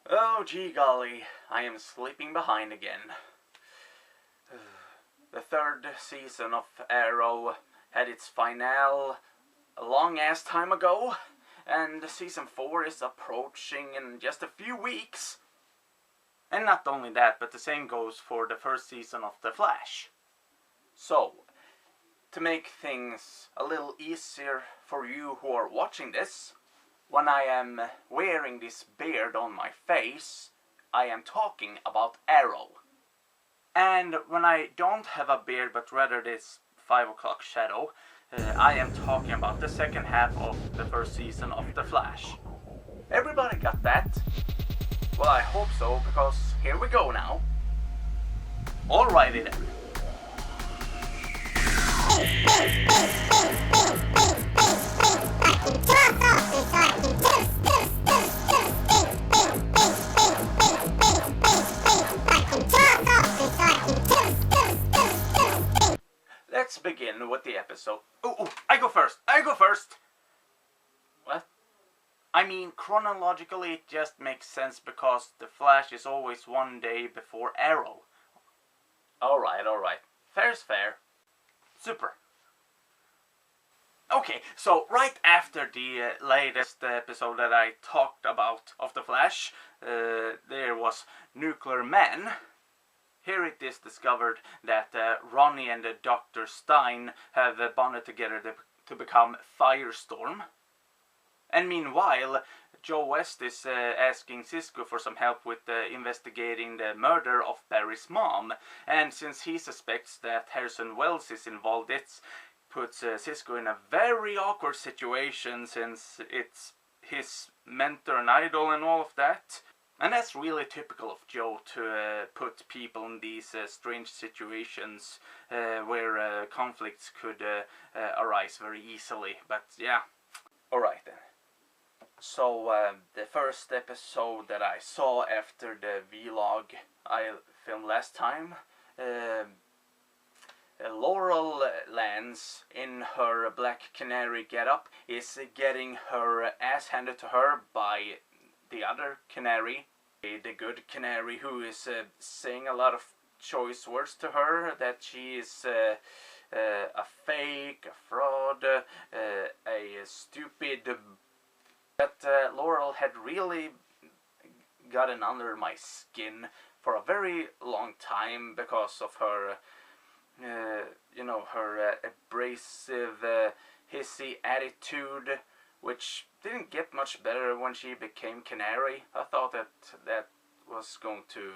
Oh, gee golly, I am sleeping behind again. The third season of Arrow had its finale a long-ass time ago, and season 4 is approaching in just a few weeks. And not only that, but the same goes for the first season of The Flash. So, to make things a little easier for you who are watching this, when I am wearing this beard on my face, I am talking about Arrow. And when I don't have a beard but rather this 5 o'clock shadow, I am talking about the second half of the first season of The Flash. Everybody got that? Well, I hope so, because here we go now. Alrighty then. Let's begin with the episode. I go first! What? I mean, chronologically it just makes sense because The Flash is always one day before Arrow. Alright. Fair's fair. Super. Okay, so right after the latest episode that I talked about of The Flash, there was Nuclear Man. Here it is discovered that Ronnie and Dr. Stein have bonded together to become Firestorm. And meanwhile, Joe West is asking Cisco for some help with investigating the murder of Barry's mom. And since he suspects that Harrison Wells is involved, it puts Cisco in a very awkward situation since it's his mentor and idol and all of that. And that's really typical of Joe to put people in these strange situations where conflicts could arise very easily. But yeah, alright then. So the first episode that I saw after the vlog I filmed last time, Laurel Lance in her Black Canary getup is getting her ass handed to her by the other canary, the good canary, who is saying a lot of choice words to her, that she is a fake, a fraud, a stupid. But Laurel had really gotten under my skin for a very long time because of her, her abrasive, hissy attitude, which didn't get much better when she became Canary. I thought that was going to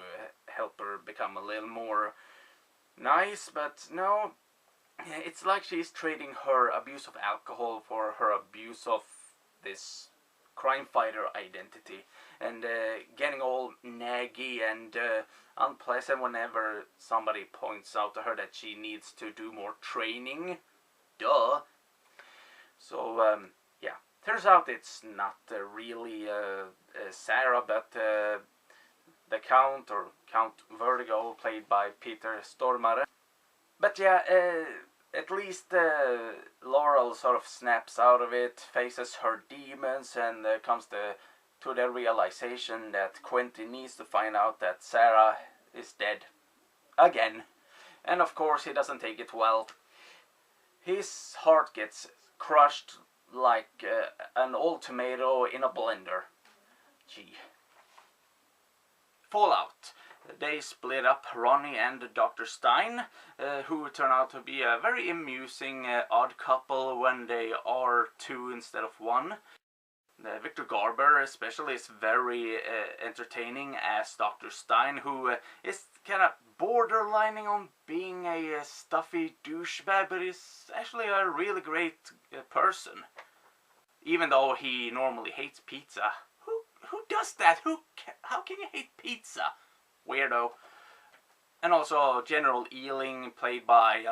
help her become a little more nice, but no. It's like she's trading her abuse of alcohol for her abuse of this crime fighter identity, and getting all naggy and unpleasant whenever somebody points out to her that she needs to do more training. Duh. So, yeah. Turns out it's not really Sarah, but the Count, or Count Vertigo, played by Peter Stormare. But yeah, at least Laurel sort of snaps out of it, faces her demons, and comes to the realization that Quentin needs to find out that Sarah is dead. Again. And of course he doesn't take it well. His heart gets crushed like an old tomato in a blender. Gee. Fallout. They split up, Ronnie and Dr. Stein, who turn out to be a very amusing odd couple when they are two instead of one. Victor Garber especially is very entertaining as Dr. Stein, who is kind of borderlining on being a stuffy douchebag, but is actually a really great person. Even though he normally hates pizza. Who does that? How can you hate pizza? Weirdo. And also General Ealing, played by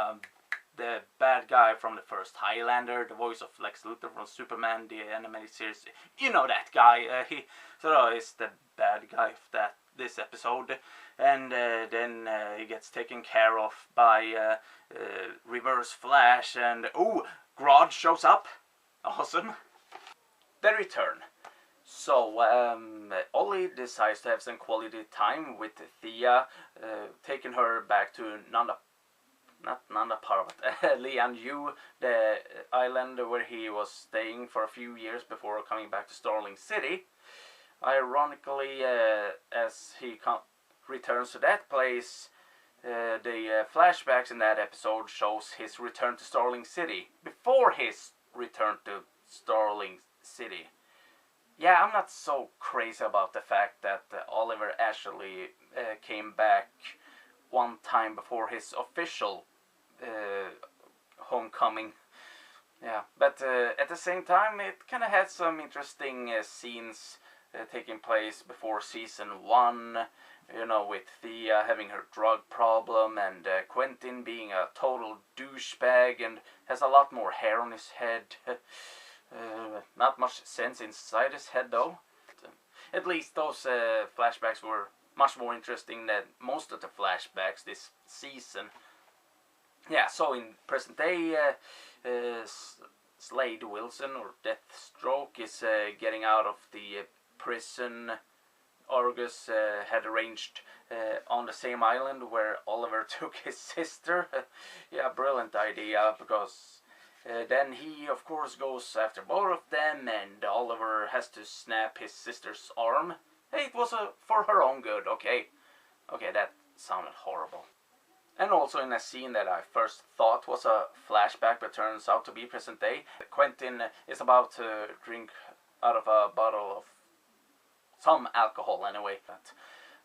the bad guy from the first Highlander, the voice of Lex Luthor from Superman, the animated series. You know that guy. He sort of is the bad guy of this episode. And then he gets taken care of by Reverse Flash, and Grodd shows up. Awesome. The return. So, Ollie Barry decides to have some quality time with Thea, taking her back to not Nanda Parbat, Lian Yu, the island where he was staying for a few years before coming back to Starling City. Ironically, as he returns to that place, the flashbacks in that episode shows his return to Starling City before his return to Starling City. Yeah, I'm not so crazy about the fact that Oliver actually came back one time before his official homecoming. Yeah, but at the same time, it kind of had some interesting scenes taking place before season 1. You know, with Thea having her drug problem and Quentin being a total douchebag and has a lot more hair on his head. Not much sense inside his head though. At least those flashbacks were much more interesting than most of the flashbacks this season. Yeah, so in present day, Slade Wilson, or Deathstroke, is getting out of the prison Argus had arranged on the same island where Oliver took his sister. Yeah, brilliant idea, because then he of course goes after both of them, and Oliver has to snap his sister's arm. Hey, it was for her own good, okay? Okay, that sounded horrible. And also in a scene that I first thought was a flashback but turns out to be present day, Quentin is about to drink out of a bottle of some alcohol anyway.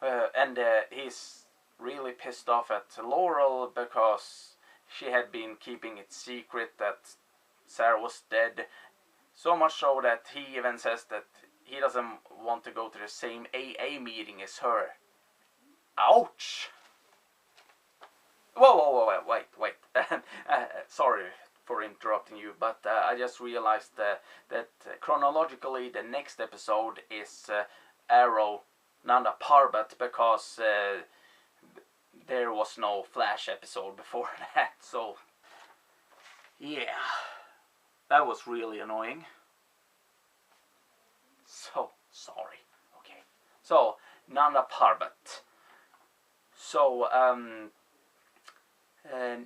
And he's really pissed off at Laurel because she had been keeping it secret that Sarah was dead. So much so that he even says that he doesn't want to go to the same AA meeting as her. Ouch! Whoa, wait. Sorry for interrupting you, but I just realized that chronologically the next episode is Arrow Nanda Parbat, because there was no Flash episode before that, so yeah, that was really annoying. So sorry. Okay, so Nanda Parbat. So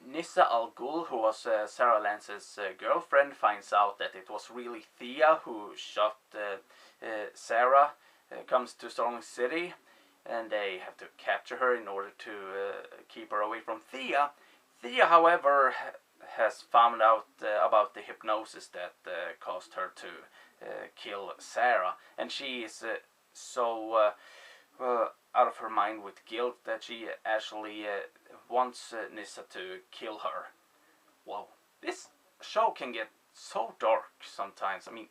Nissa Al Ghul, who was Sarah Lance's girlfriend, finds out that it was really Thea who shot Sarah, comes to Starling City, and they have to capture her in order to keep her away from Thea. Thea, however, has found out about the hypnosis that caused her to kill Sarah, and she is so out of her mind with guilt that she actually wants Nissa to kill her. Whoa, this show can get so dark sometimes. I mean,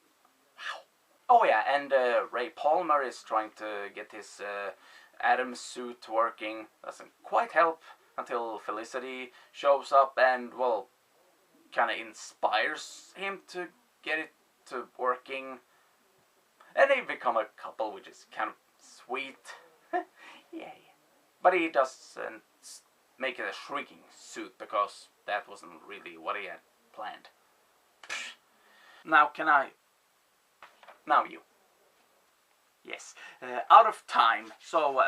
wow. Oh yeah, and Ray Palmer is trying to get his Atom suit working. Doesn't quite help until Felicity shows up and, well, kind of inspires him to get it to working. And they become a couple, which is kind of sweet. Yeah. But he doesn't make it a shrinking suit, because that wasn't really what he had planned. Now Now you. Yes. Out of time. So,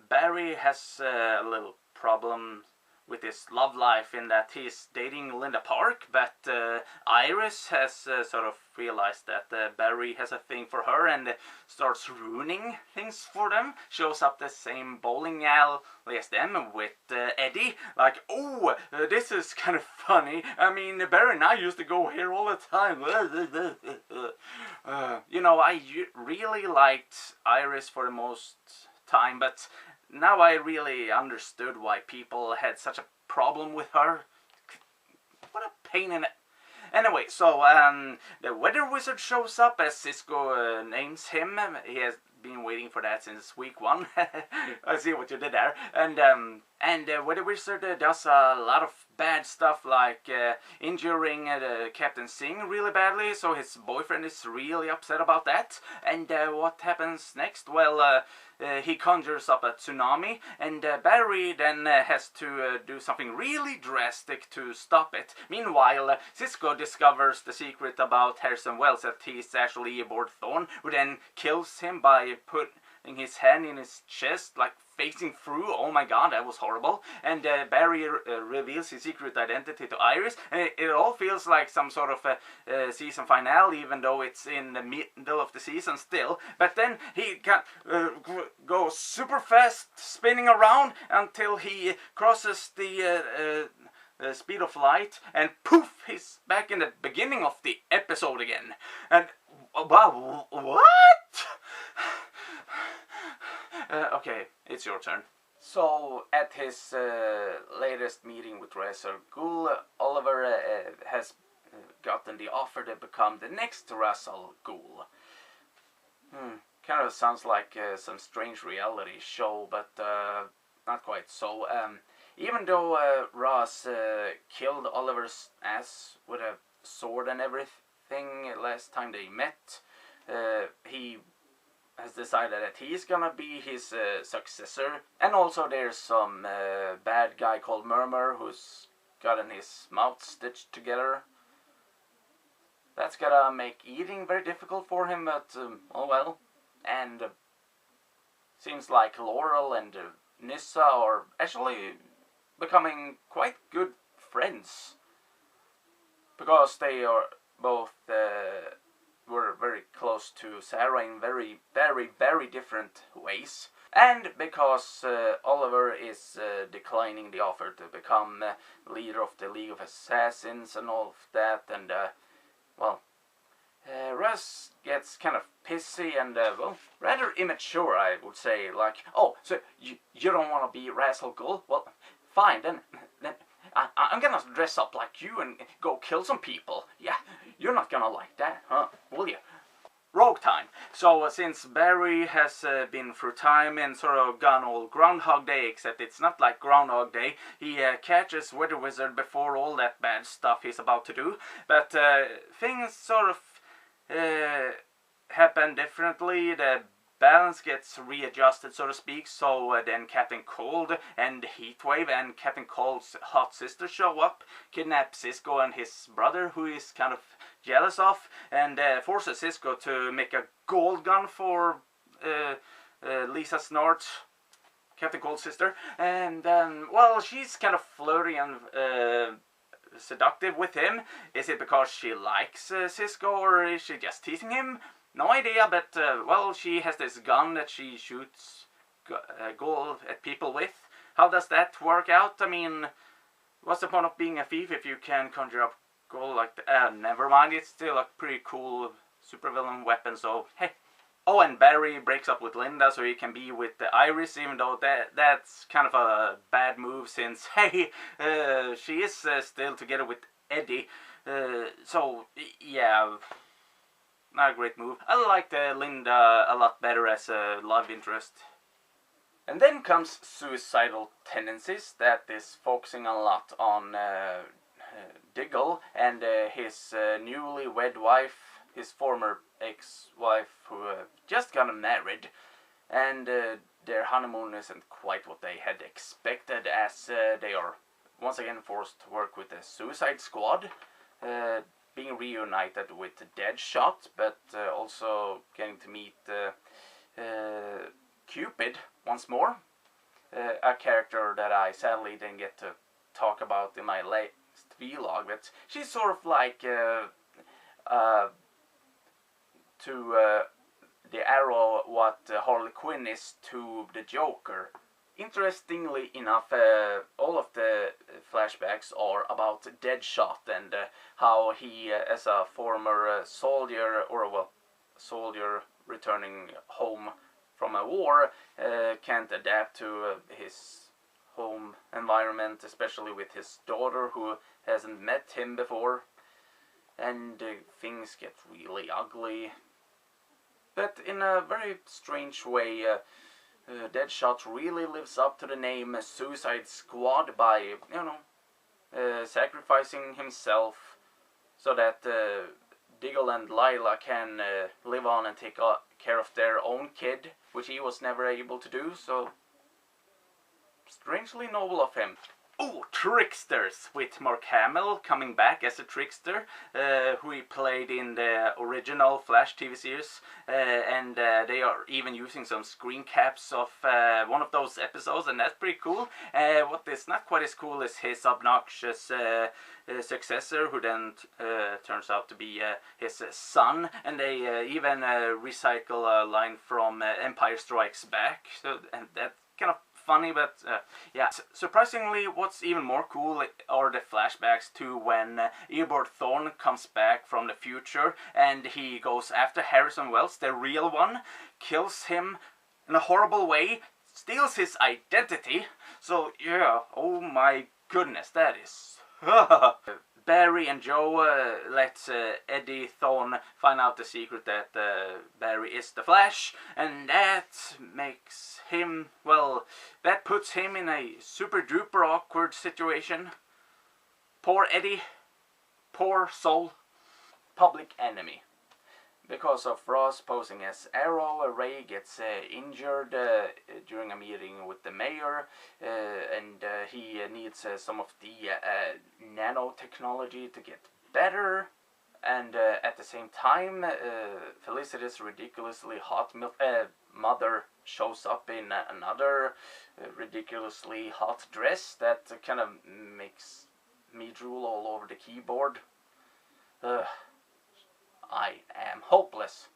Barry has a little problem with his love life in that he's dating Linda Park, but Iris has sort of realized that Barry has a thing for her and starts ruining things for them. Shows up the same bowling alley as them with Eddie. Like, oh, this is kind of funny. I mean, Barry and I used to go here all the time. You know, I really liked Iris for the most time, but now I really understood why people had such a problem with her. What a pain in it. Anyway, so the weather wizard shows up, as Cisco names him. He has been waiting for that since week 1. I see what you did there. And where the Wizard does a lot of bad stuff, like injuring Captain Singh really badly, so his boyfriend is really upset about that. And what happens next? Well, he conjures up a tsunami, and Barry then has to do something really drastic to stop it. Meanwhile, Cisco discovers the secret about Harrison Wells, that he's actually aboard Thorn, who then kills him by putting his hand in his chest, like facing through. Oh my god, that was horrible. And Barry reveals his secret identity to Iris, and it all feels like some sort of a season finale, even though it's in the middle of the season still. But then he goes super fast, spinning around until he crosses the speed of light, and poof, he's back in the beginning of the episode again. And wow, what? Okay, it's your turn. So, at his latest meeting with Ra's al Ghul, Oliver has gotten the offer to become the next Ra's al Ghul. Kind of sounds like some strange reality show, but not quite so. Even though Ross killed Oliver's ass with a sword and everything last time they met, he has decided that he's gonna be his successor. And also there's some bad guy called Murmur who's gotten his mouth stitched together. That's gonna make eating very difficult for him, but oh well. And seems like Laurel and Nyssa are actually becoming quite good friends, because they are both were very close to Sarah in very, very, very different ways. And because Oliver is declining the offer to become leader of the League of Assassins and all of that, and well, Russ gets kind of pissy and well, rather immature, I would say. Like, oh, so you don't want to be Ra's al Ghul? Well, fine, then I'm gonna dress up like you and go kill some people. Yeah, you're not gonna like that, huh? Will you? Rogue time. So since Barry has been through time and sort of gone all Groundhog Day, except it's not like Groundhog Day, he catches Weather Wizard before all that bad stuff he's about to do. But things sort of happen differently. The balance gets readjusted, so to speak, so then Captain Cold and Heatwave and Captain Cold's hot sister show up, kidnap Cisco and his brother, who is kind of jealous of, and forces Cisco to make a gold gun for Lisa Snort, Captain Cold's sister. And well, she's kind of flirty and seductive with him. Is it because she likes Cisco, or is she just teasing him? No idea, but well, she has this gun that she shoots gold at people with. How does that work out? I mean, what's the point of being a thief if you can conjure up gold like that? Never mind, it's still a pretty cool supervillain weapon, so hey. Oh, and Barry breaks up with Linda so he can be with the Iris, even though that's kind of a bad move since, hey, she is still together with Eddie. So, yeah, not a great move. I liked Linda a lot better as a love interest. And then comes Suicidal Tendencies, that is focusing a lot on Diggle and his newly-wed wife, his former ex-wife, who just got married, and their honeymoon isn't quite what they had expected, as they are once again forced to work with the Suicide Squad, being reunited with Deadshot, but also getting to meet Cupid once more, a character that I sadly didn't get to talk about in my last vlog, but she's sort of like to the Arrow what Harley Quinn is to the Joker. Interestingly enough, all of the flashbacks are about Deadshot and how he, as a former soldier, or well, soldier returning home from a war, can't adapt to his home environment, especially with his daughter who hasn't met him before, and things get really ugly. But in a very strange way, Deadshot really lives up to the name Suicide Squad by, sacrificing himself so that Diggle and Lila can live on and take care of their own kid, which he was never able to do, so strangely noble of him. Oh, Tricksters, with Mark Hamill coming back as a trickster, who he played in the original Flash TV series, and they are even using some screen caps of one of those episodes, and that's pretty cool. What is not quite as cool is his obnoxious successor, who then turns out to be his son, and they even recycle a line from Empire Strikes Back, so and that's kind of funny, but yeah. Surprisingly, what's even more cool are the flashbacks to when Eobard Thawne comes back from the future and he goes after Harrison Wells, the real one, kills him in a horrible way, steals his identity. So yeah, oh my goodness, that is... Barry and Joe let Eddie Thawne find out the secret that Barry is the Flash, and that makes him, well, that puts him in a super duper awkward situation. Poor Eddie, poor soul. Public enemy. Because of Ross posing as Arrow, Ray gets injured during a meeting with the mayor, and he needs some of the nanotechnology to get better. And at the same time, Felicity's ridiculously hot mother shows up in another ridiculously hot dress that kind of makes me drool all over the keyboard. I am hopeless.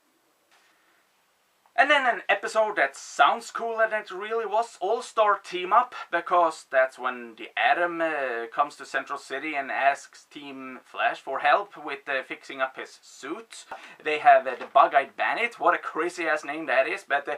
And then an episode that sounds cool, and it really was All-Star Team Up, because that's when the Atom comes to Central City and asks Team Flash for help with fixing up his suit. They have the Bug-Eyed Bandit, what a crazy-ass name that is, but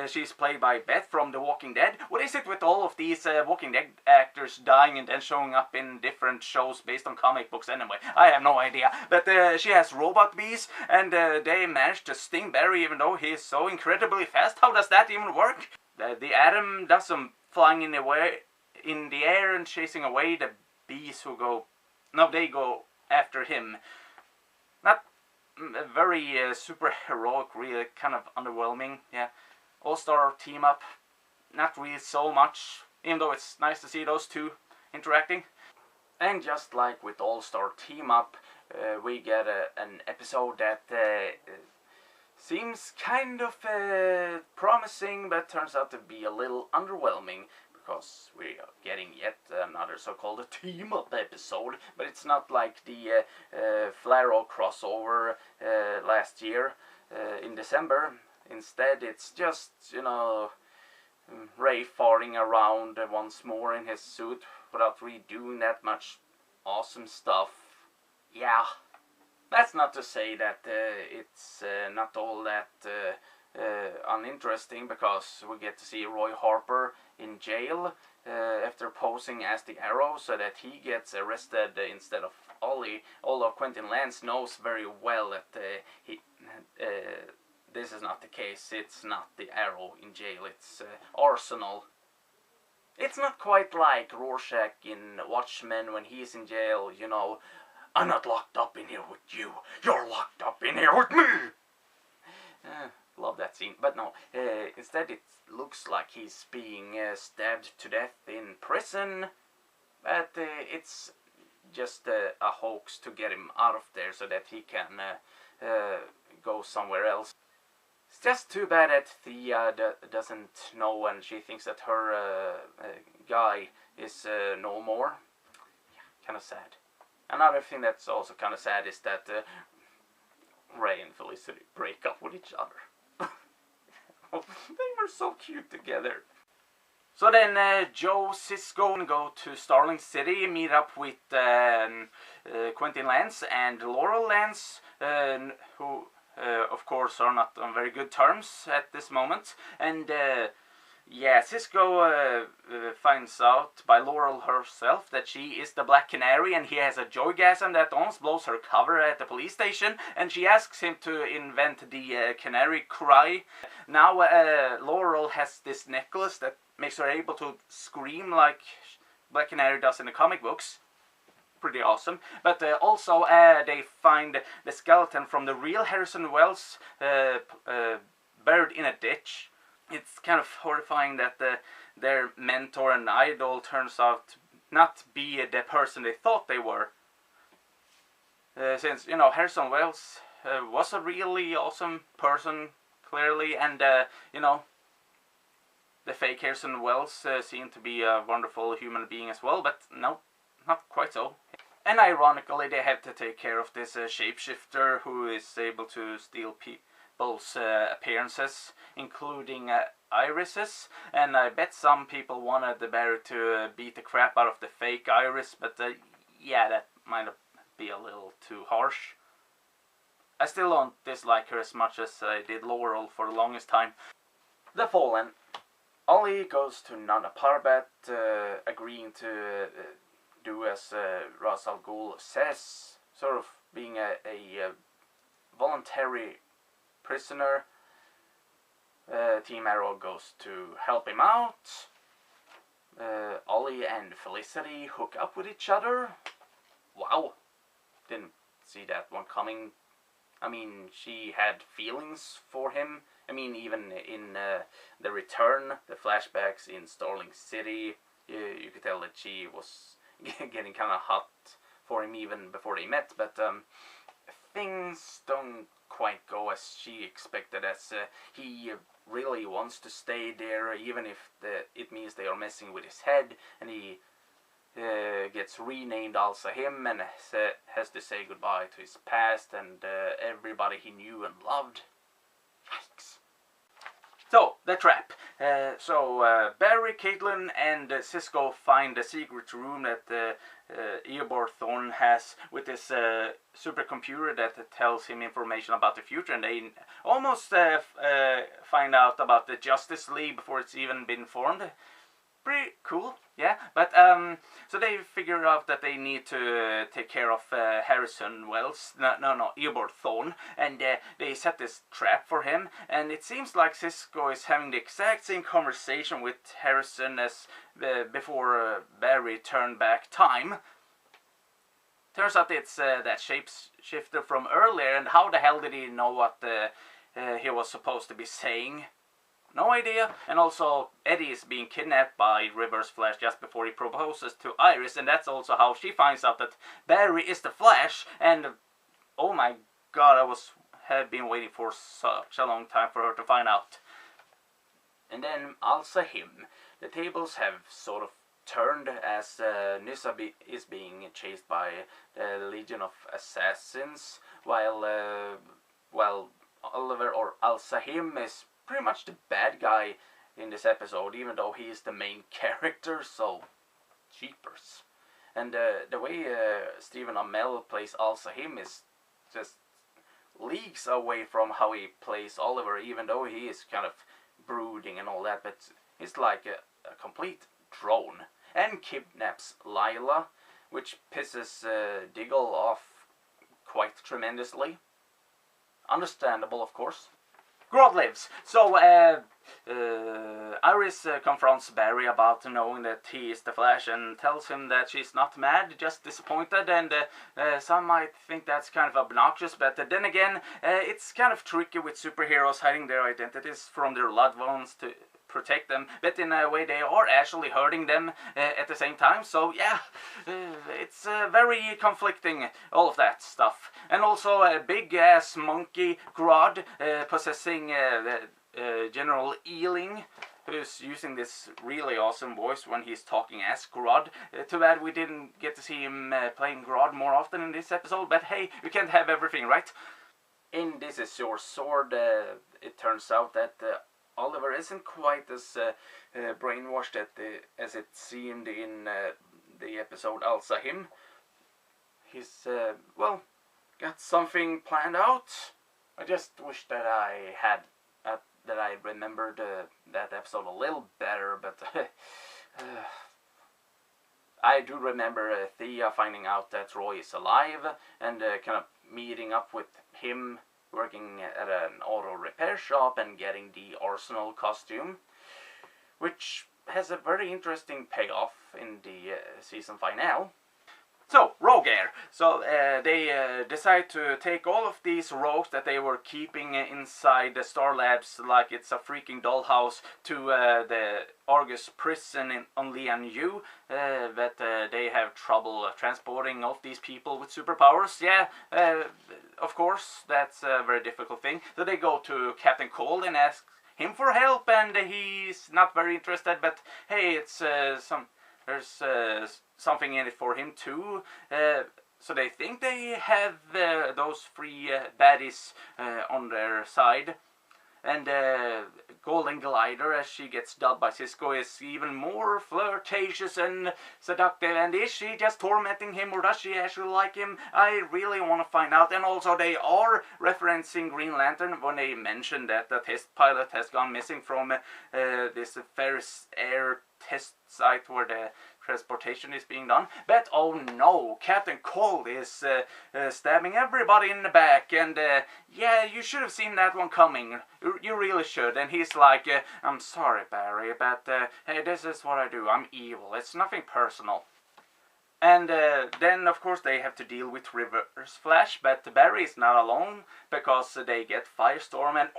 she's played by Beth from The Walking Dead. What is it with all of these Walking Dead actors dying and then showing up in different shows based on comic books anyway? I have no idea. But she has robot bees, and they managed to sting Barry even though he is so incredibly fast. How does that even work? The Atom does some flying in the air and chasing away the bees who go... No, they go after him. Not very super heroic, really kind of underwhelming. Yeah, All-Star Team Up, not really so much, even though it's nice to see those two interacting. And just like with All-Star Team Up, we get an episode that seems kind of promising, but turns out to be a little underwhelming, because we are getting yet another so-called team-up episode, but it's not like the Flaro crossover last year in December. Instead, it's just, Ray farting around once more in his suit without really doing that much awesome stuff. Yeah. That's not to say that it's not all that uninteresting, because we get to see Roy Harper in jail after posing as the Arrow so that he gets arrested instead of Ollie. Although Quentin Lance knows very well that this is not the case. It's not the Arrow in jail, it's Arsenal. It's not quite like Rorschach in Watchmen when he's in jail, I'm not locked up in here with you. You're locked up in here with me. Love that scene. But no, instead it looks like he's being stabbed to death in prison. But it's just a hoax to get him out of there so that he can go somewhere else. It's just too bad that Thea doesn't know, and she thinks that her guy is no more. Yeah, kind of sad. Another thing that's also kind of sad is that Ray and Felicity break up with each other. They were so cute together. So then Joe, Cisco go to Starling City, meet up with Quentin Lance and Laurel Lance, who of course are not on very good terms at this moment. And Yeah, Cisco finds out by Laurel herself that she is the Black Canary, and he has a joygasm that almost blows her cover at the police station, and she asks him to invent the canary cry. Now Laurel has this necklace that makes her able to scream like Black Canary does in the comic books. Pretty awesome. But also they find the skeleton from the real Harrison Wells buried in a ditch. It's kind of horrifying that their mentor and idol turns out to not be the person they thought they were. Since, Harrison Wells was a really awesome person, clearly, and, the fake Harrison Wells seemed to be a wonderful human being as well, but no, not quite so. And ironically, they have to take care of this shapeshifter who is able to steal people's appearances, including irises. And I bet some people wanted the Barry to beat the crap out of the fake iris, but yeah, that might be a little too harsh. I still don't dislike her as much as I did Laurel for the longest time. The Fallen. Ollie goes to Nana Parbat, agreeing to do as Ra's al Ghul says, sort of being a voluntary prisoner. Team Arrow goes to help him out. Ollie and Felicity hook up with each other. Wow, didn't see that one coming. I mean, she had feelings for him. I mean, even in The Return, the flashbacks in Starling City, you could tell that she was getting kind of hot for him even before they met. But things don't quite go as she expected, as he really wants to stay there, even if it means they are messing with his head, and he gets renamed Al-Sahim and has to say goodbye to his past and everybody he knew and loved. Yikes. So, the trap. Barry, Caitlin, and Cisco find a secret room that Eobard Thorne has with this supercomputer that tells him information about the future, and they almost find out about the Justice League before it's even been formed. Pretty cool, yeah. But so they figure out that they need to take care of Harrison Wells, Eobard Thorne, and they set this trap for him. And it seems like Cisco is having the exact same conversation with Harrison as before Barry turned back time. Turns out it's that shapeshifter from earlier, and how the hell did he know what he was supposed to be saying? No idea. And also, Eddie is being kidnapped by Reverse Flash just before he proposes to Iris, and that's also how she finds out that Barry is the Flash. And oh my god, have been waiting for such a long time for her to find out. And then Al-Sahim. The tables have sort of turned as Nyssa is being chased by the Legion of Assassins, while Oliver, or Al-Sahim, is pretty much the bad guy in this episode, even though he is the main character, so jeepers. And the way Stephen Amell plays Al-Sahim is just leagues away from how he plays Oliver, even though he is kind of brooding and all that, but he's like a complete drone. And kidnaps Lila, which pisses Diggle off quite tremendously. Understandable, of course. Grodd lives. So, Iris confronts Barry about knowing that he is the Flash and tells him that she's not mad, just disappointed, and some might think that's kind of obnoxious, but then again, it's kind of tricky with superheroes hiding their identities from their loved ones to protect them, but in a way they are actually hurting them at the same time, so yeah, it's very conflicting, all of that stuff. And also a big-ass monkey, Grodd, possessing General Ealing, who's using this really awesome voice when he's talking as Grodd. Too bad we didn't get to see him playing Grodd more often in this episode, but hey, you can't have everything, right? In This Is Your Sword, it turns out that Oliver isn't quite as brainwashed as it seemed in the episode Al-Sahim. He's, got something planned out. I just wish that I had that I remembered that episode a little better, but I do remember Thea finding out that Roy is alive and kind of meeting up with him working at an auto repair shop and getting the Arsenal costume, which has a very interesting payoff in the season finale. So, Rogair. So, they decide to take all of these rogues that they were keeping inside the Star Labs like it's a freaking dollhouse to the Argus prison on Lian Yu, but they have trouble transporting all of these people with superpowers. Yeah, of course, that's a very difficult thing. So they go to Captain Cold and ask him for help, and he's not very interested, but hey, it's there's something in it for him too. So they think they have those three baddies on their side. And Golden Glider, as she gets dubbed by Cisco, is even more flirtatious and seductive. And is she just tormenting him, or does she actually like him? I really want to find out. And also, they are referencing Green Lantern when they mention that the test pilot has gone missing from this Ferris Air test site where the transportation is being done. But oh no, Captain Cold is stabbing everybody in the back, and yeah, you should have seen that one coming. You really should. And he's like, I'm sorry, Barry, but hey, this is what I do. I'm evil. It's nothing personal. And then, of course, they have to deal with Reverse Flash, but Barry is not alone, because they get Firestorm and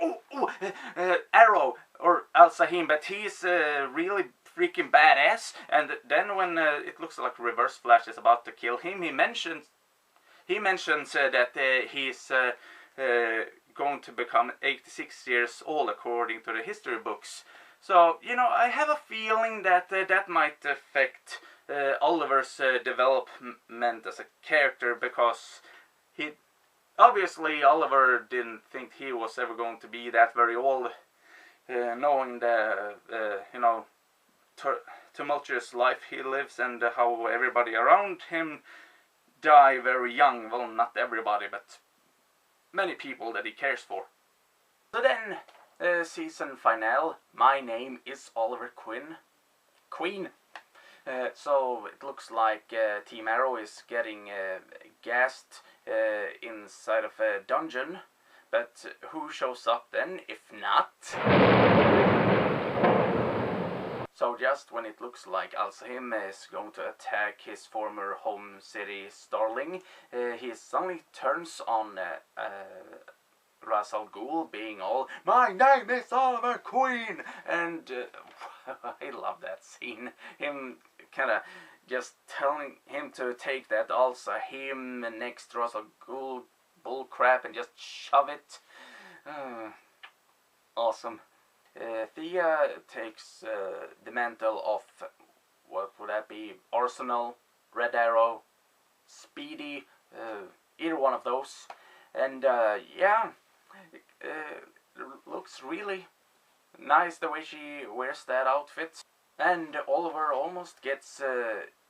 Arrow, or Al-Sahim, but he's really freaking badass. And then when it looks like Reverse Flash is about to kill him, he mentions that he's going to become 86 years old according to the history books. So, you know, I have a feeling that that might affect Oliver's development as a character, because obviously Oliver didn't think he was ever going to be that very old, knowing the you know, tumultuous life he lives and how everybody around him die very young. Well, not everybody, but many people that he cares for. So then, season finale, My Name is Oliver Queen. So it looks like Team Arrow is getting gassed inside of a dungeon, but who shows up then if not? So just when it looks like Al-Sahim is going to attack his former home city, Starling, he suddenly turns on Ra's al Ghul being all, "My name is Oliver Queen!" And I love that scene. Him kind of just telling him to take that Al-Sahim next to Ra's al Ghul bullcrap and just shove it. Awesome. Thea takes the mantle of, what would that be, Arsenal, Red Arrow, Speedy, either one of those. And yeah, looks really nice the way she wears that outfit. And Oliver almost gets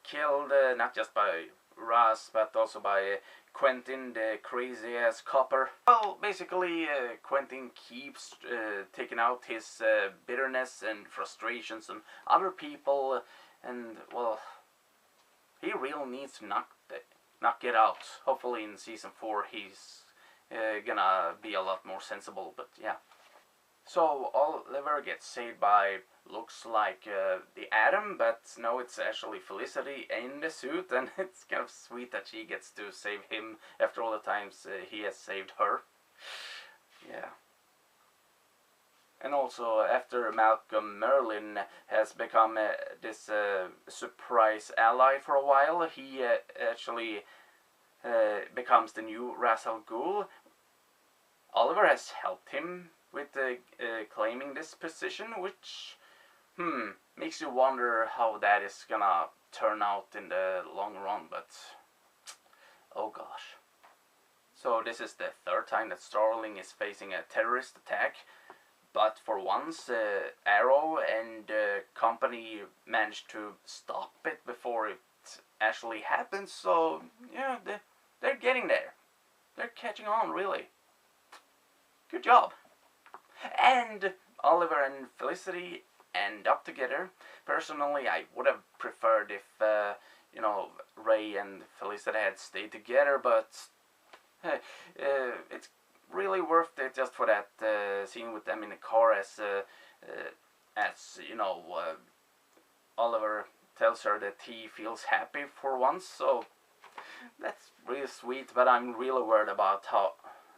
killed, not just by Raz, but also by Quentin, the crazy-ass copper. Well, basically, Quentin keeps taking out his bitterness and frustrations on other people, and, well, he really needs to knock it out. Hopefully in season 4 he's gonna be a lot more sensible, but yeah. So Oliver gets saved by, looks like the Atom, but no, it's actually Felicity in the suit, and it's kind of sweet that she gets to save him after all the times he has saved her. Yeah. And also, after Malcolm Merlin has become this surprise ally for a while, he actually becomes the new Ra's al Ghul. Oliver has helped him with claiming this position, which makes you wonder how that is gonna turn out in the long run, but oh gosh. So this is the third time that Starling is facing a terrorist attack, but for once Arrow and company managed to stop it before it actually happens, so yeah, they're getting there. They're catching on, really. Good job. And Oliver and Felicity end up together. Personally, I would have preferred if, Ray and Felicity had stayed together, but it's really worth it just for that scene with them in the car as Oliver tells her that he feels happy for once, so that's really sweet, but I'm really worried about how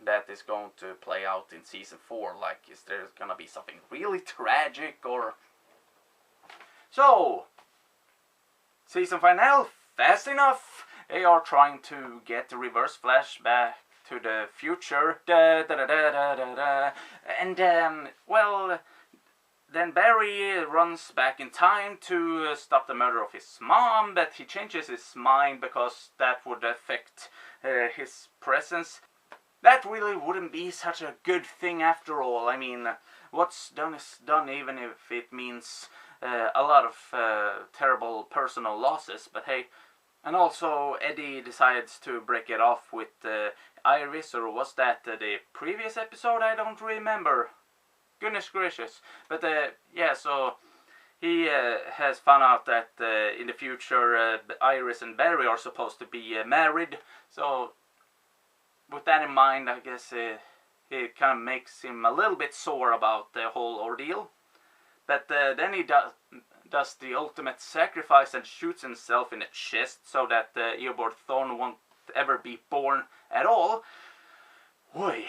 that is going to play out in season 4. Like, is there gonna be something really tragic, or... So, season finale, fast enough. They are trying to get the reverse flashback to the future. Da, da, da, da, da, da, da. And, then Barry runs back in time to stop the murder of his mom, but he changes his mind because that would affect his presence. That really wouldn't be such a good thing after all. I mean, what's done is done, even if it means a lot of terrible personal losses. But hey, and also Eddie decides to break it off with Iris, or was that the previous episode? I don't remember. Goodness gracious. But so he has found out that in the future Iris and Barry are supposed to be married. So with that in mind, I guess it kind of makes him a little bit sore about the whole ordeal. But then he does the ultimate sacrifice and shoots himself in the chest so that Eobard Thawne won't ever be born at all. Oy.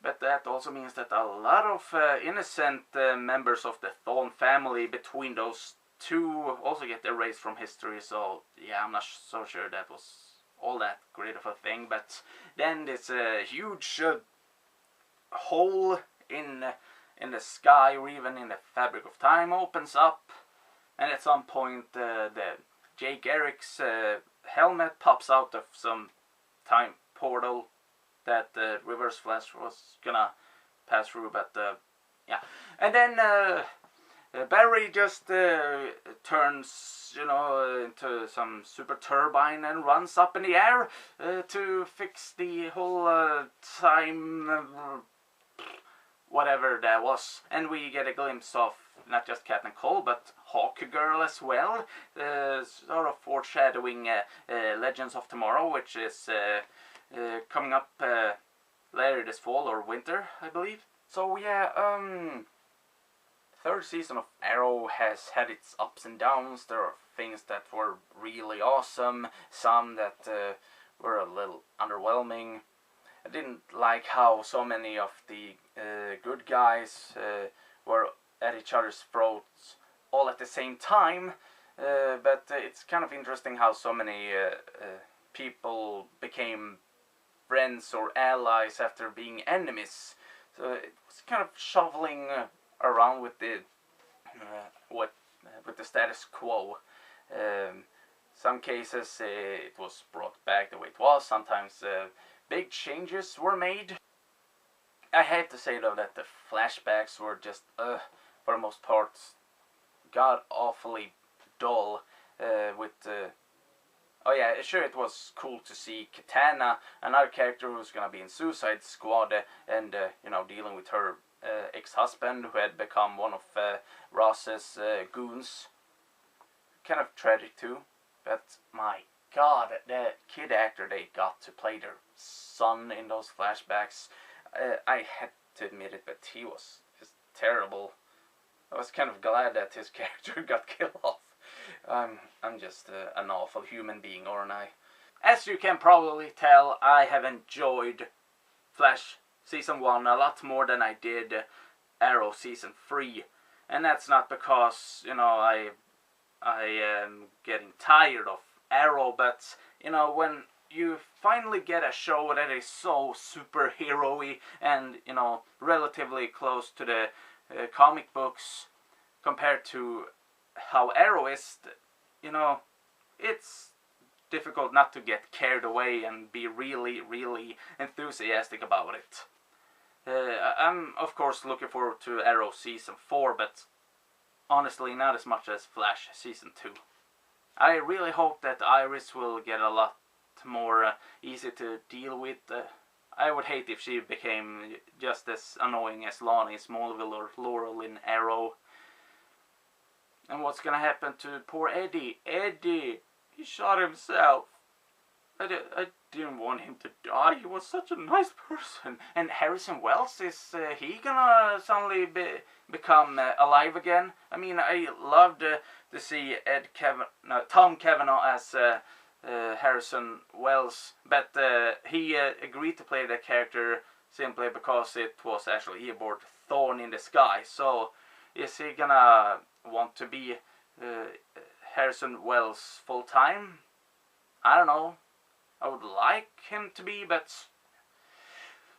But that also means that a lot of innocent members of the Thawne family between those two also get erased from history. So yeah, I'm not so sure that was all that great of a thing. But then this huge hole in the sky, or even in the fabric of time, opens up, and at some point the Jake Eric's helmet pops out of some time portal that Reverse Flash was gonna pass through, but yeah. And then Barry just turns, into some super turbine and runs up in the air to fix the whole time, whatever that was. And we get a glimpse of not just Captain Cole, but Hawk Girl as well, sort of foreshadowing Legends of Tomorrow, which is coming up later this fall or winter, I believe. So yeah, third season of Arrow has had its ups and downs. There are things that were really awesome, some that were a little underwhelming. I didn't like how so many of the good guys were at each other's throats all at the same time, but it's kind of interesting how so many people became friends or allies after being enemies. So it was kind of shoveling around with the with the status quo. Some cases it was brought back the way it was. Sometimes big changes were made. I hate to say though that the flashbacks were just for the most part god awfully dull. Oh yeah, sure, it was cool to see Katana, another character who's gonna be in Suicide Squad, and dealing with her ex-husband who had become one of Ross's goons. Kind of tragic too, but my god, the kid actor they got to play their son in those flashbacks, I had to admit it, but he was just terrible. I was kind of glad that his character got killed off. I'm just an awful human being, aren't I? As you can probably tell, I have enjoyed Flash Season 1 a lot more than I did Arrow Season 3. And that's not because, I am getting tired of Arrow, but, when you finally get a show that is so superhero-y and, relatively close to the comic books compared to how Arrow is, it's difficult not to get carried away and be really, really enthusiastic about it. I'm, of course, looking forward to Arrow Season 4, but honestly, not as much as Flash Season 2. I really hope that Iris will get a lot more easy to deal with I would hate if she became just as annoying as Lana in Smallville or Laurel in Arrow. And what's gonna happen to poor Eddie? Eddie! He shot himself. I didn't want him to die. He was such a nice person. And Harrison Wells, is he gonna suddenly become alive again? I mean, I loved to see Tom Cavanaugh as Harrison Wells, but he agreed to play the character simply because it was actually Eobard Thorne in the sky. So, is he gonna want to be Harrison Wells full time? I don't know. I would like him to be, but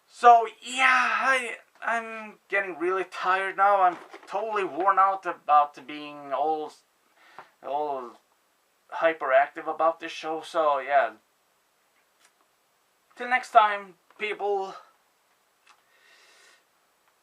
so yeah, I'm getting really tired now. I'm totally worn out about being all hyperactive about this show. So yeah, till next time, people.